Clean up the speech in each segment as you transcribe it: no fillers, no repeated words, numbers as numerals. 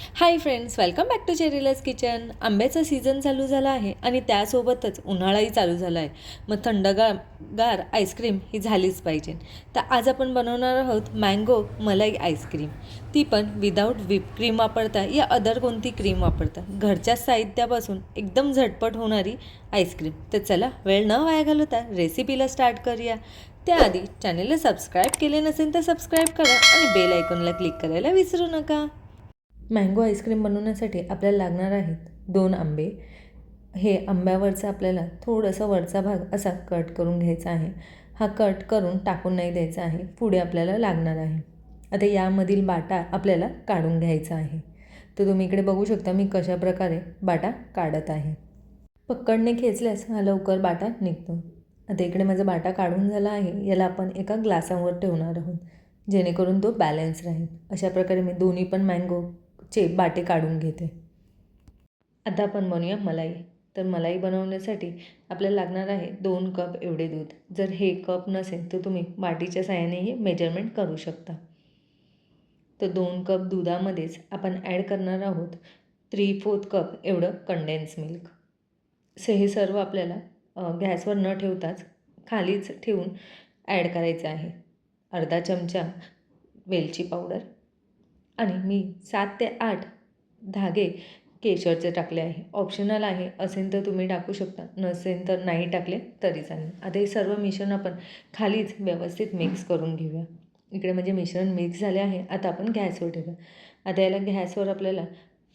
High friends, welcome back to Cherylaj's kitchen. आंब्याचा season चालू झाला आहे आणि त्यासोबतच उन्हाळाही चालू झाला आहे. मग थंडगार आईस्क्रीम ही झालीच पाहिजे. तर आज आपण बनवणार आहोत मँगो मलाई आईस्क्रीम. ती पण विदाऊट व्हिप क्रीम वापरता या अदर कोणती क्रीम वापरता. घरच्या साहित्यापासून एकदम झटपट होणारी आईस्क्रीम. तर चला वेळ न वाया घालवता रेसिपीला स्टार्ट करूया. त्याआधी चॅनलला सबस्क्राईब केले नसेल तर सबस्क्राईब करा आणि बेल आयकॉनला क्लिक करायला विसरू नका. मँगो आईस्क्रीम बनवण्यासाठी आपल्याला लागणार आहेत 2 आंबे. हे आंब्यावरचा आपल्याला थोडंसं वरचा भाग असा कट करून घ्यायचा आहे. हा कट करून टाकून नाही द्यायचा आहे. पुढे आपल्याला लागणार आहे. आता यामधील बाटा आपल्याला काढून घ्यायचा आहे. तर तुम्ही इकडे बघू शकता मी कशा प्रकारे बाटा काढत आहे. पकडने खेचल्यास हा लवकर बाटा निघतो. आता इकडे माझा बाटा काढून झाला आहे. याला आपण एका ग्लासावर ठेवणार आहोत जेणेकरून तो बॅलन्स राहील. अशा प्रकारे मी दोन्ही पण मँगोचे बाटे काढून घेते. आता आपण बनवूया मलाई. तर मलाई बनवण्यासाठी आपल्याला लागणार आहे 2 कप एवढे दूध. जर हे कप नसेल तर तुम्ही बाटीच्या साहाय्यानेही मेजरमेंट करू शकता. तर 2 कप दुधामध्येच आपण ॲड करणार आहोत 3/4 कप एवढं कंडेन्स मिल्क. हे सर्व आपल्याला गॅसवर न ठेवताच खालीच ठेवून ॲड करायचं आहे. अर्धा चमचा वेलची पावडर आणि मी 7 ते 8 धागे केशरचे टाकले आहे. ऑप्शनल आहे, असेल तर तुम्ही टाकू शकता, नसेल तर नाही टाकले तरी चालेल. आता हे सर्व मिश्रण आपण खालीच व्यवस्थित मिक्स करून घेऊया. इकडे म्हणजे मिश्रण मिक्स झाले आहे. आता आपण गॅसवर ठेवूया. आता याला गॅसवर आपल्याला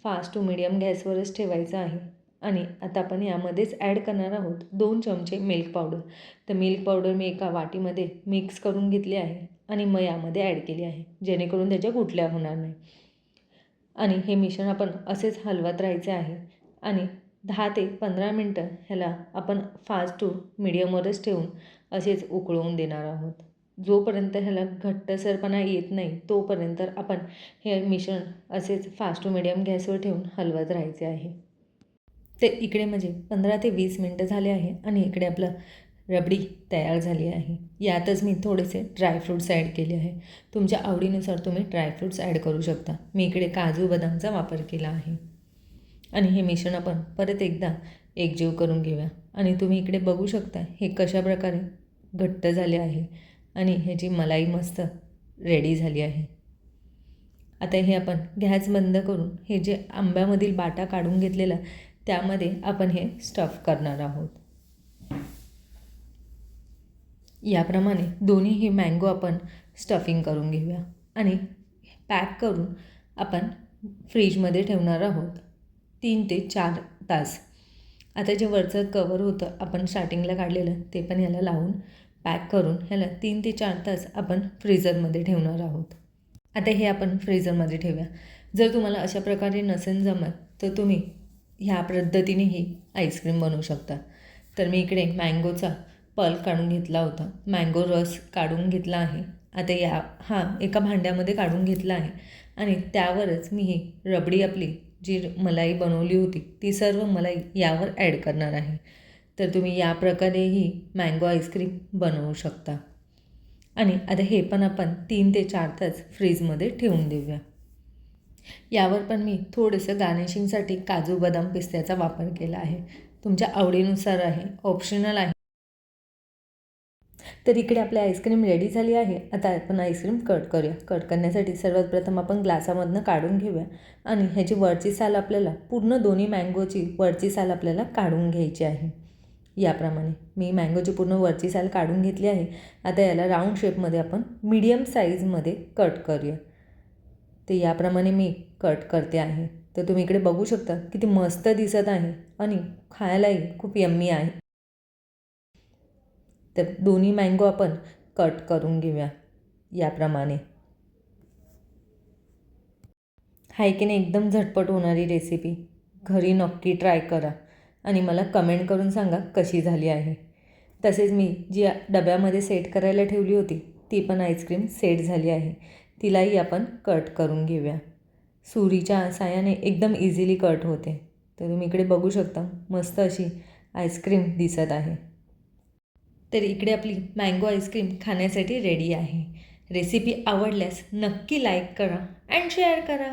फास्ट टू मिडियम गॅसवरच ठेवायचं आहे. आणि आता आपण यामध्येच ॲड करणार आहोत 2 चमचे मिल्क पावडर. तर मिल्क पावडर मी एका वाटीमध्ये मिक्स करून घेतली आहे आणि मग यामध्ये ॲड केली आहे जेणेकरून त्याच्या गुठल्या होणार नाही. आणि हे मिश्रण आपण असेच हलवत राहायचे आहे आणि 10 ते 15 मिनटं ह्याला आपण फास्ट टू मिडियमवरच ठेवून असेच उकळवून देणार आहोत. जोपर्यंत ह्याला घट्टसरपणा येत नाही तोपर्यंत आपण हे मिश्रण असेच फास्ट टू मिडियम गॅसवर ठेवून हलवत राहायचे आहे. ते इकडे म्हणजे 15 ते 20 मिनटं झाले आहे आणि इकडे आपलं रबडी तयार झाली आहे. यातच मी थोडेसे ड्रायफ्रूट्स ॲड केले आहे. तुमच्या आवडीनुसार तुम्ही ड्रायफ्रूट्स ॲड करू शकता. मी इकडे काजू बदामचा वापर केला आहे. आणि हे मिश्रण आपण परत एकदा एकजीव करून घेऊया. आणि तुम्ही इकडे बघू शकता हे कशा प्रकारे घट्ट झाले आहे आणि ह्याची मलाई मस्त रेडी झाली आहे. आता हे आपण गॅस बंद करून हे जे आंब्यामधील बाटा काढून घेतलेला त्यामध्ये आपण हे स्टफ करणार आहोत. याप्रमाणे दोन्हीही मँगो आपण स्टफिंग करून घेऊया आणि पॅक करून आपण फ्रीजमध्ये ठेवणार आहोत 3 ते 4 तास. आता जे वरचं कवर होतं आपण स्टार्टिंगला काढलेलं ते पण ह्याला लावून पॅक करून ह्याला 3 ते 4 तास आपण फ्रीझरमध्ये ठेवणार आहोत. आता हे आपण फ्रीझरमध्ये ठेवूया. जर तुम्हाला अशा प्रकारे नसेल जमत तर तुम्ही ह्या पद्धतीनेही आईस्क्रीम बनवू शकता. तर मी इकडे मँगोचा पल्प काढून घेतला होता, मँगो रस काढून घेतला आहे. आता एका भांड्यामध्ये काढून घेतला आहे आणि त्यावरच मी ही रबडी आपली जी मलाई बनवली होती ती सर्व मलाई यावर ॲड करणार आहे. तर तुम्ही या प्रकारेही मँगो आईस्क्रीम बनवू शकता. आणि आता हे पण आपण 3 ते 4 तास फ्रीजमध्ये ठेवून देऊया. यावर पण मी थोडंसं गार्निशिंगसाठी काजू बदाम पिस्त्याचा वापर केला आहे. तुमच्या आवडीनुसार आहे, ऑप्शनल आहे. तर इकडे आपली आईस्क्रीम रेडी झाली आहे. आता आपण आईस्क्रीम कट करूया. कट करण्यासाठी सर्वात प्रथम आपण ग्लासामधनं काढून घेऊया आणि ह्याची वरची साल आपल्याला पूर्ण दोन्ही मँगोची वरची साल आपल्याला काढून घ्यायची आहे. याप्रमाणे मी मँगोची पूर्ण वरची साल काढून घेतली आहे. आता याला राऊंड शेपमध्ये आपण मीडियम साईजमध्ये कट करूया. ते याप्रमाणे मी कट करते आहे. तर तुम्ही इकडे बघू शकता किती मस्त दिसत आहे आणि खायलाही खूप यम्मी आहे. तर दोन्ही मँगो आपण कट करून घेऊया याप्रमाणे. हाय की नाही एकदम झटपट होणारी रेसिपी. घरी नक्की ट्राय करा आणि मला कमेंट करून सांगा कशी झाली आहे. तसेच मी जी डब्यामध्ये सेट करायला ठेवली होती ती पण आईस्क्रीम सेट झाली आहे. तिलाही आपण कट करून घेऊया. सुरीच्या साहाय्याने एकदम इझिली कट होते. तर तुम्ही इकडे बघू शकता मस्त अशी आईस्क्रीम दिसत आहे. तर इकडे आपली मँगो आईस्क्रीम खाण्यासाठी रेडी आहे. रेसिपी आवडल्यास नक्की लाईक करा अँड शेअर करा.